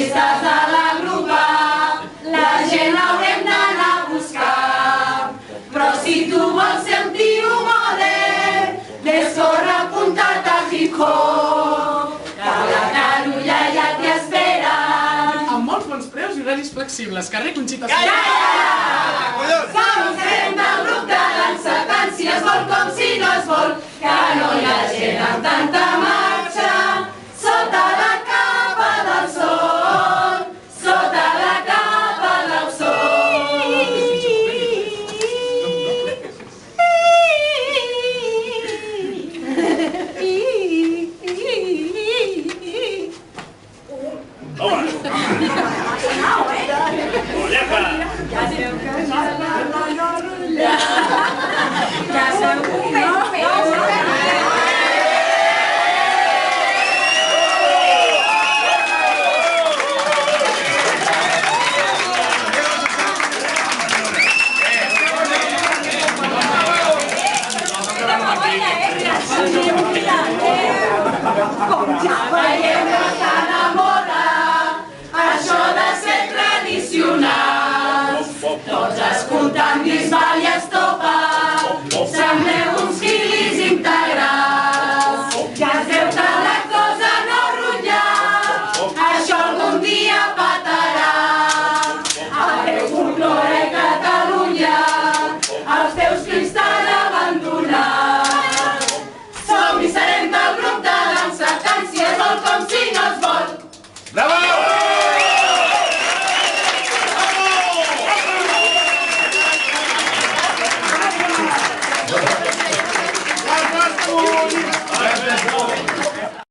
artistes de la grupa, la gent l'haurem d'anar a buscar. Però si tu vols ser un tio modern, descorre apuntat a hip-hop, que la Carulla ja t'hi espera. Amb molts bons preus i horaris flexibles. Carrer Conxita. Som gent del grup de dansa, tant si es vol com si no es vol, que no hi ha gent amb tanta marxa, sota la capa del sol, sota la capa del sol.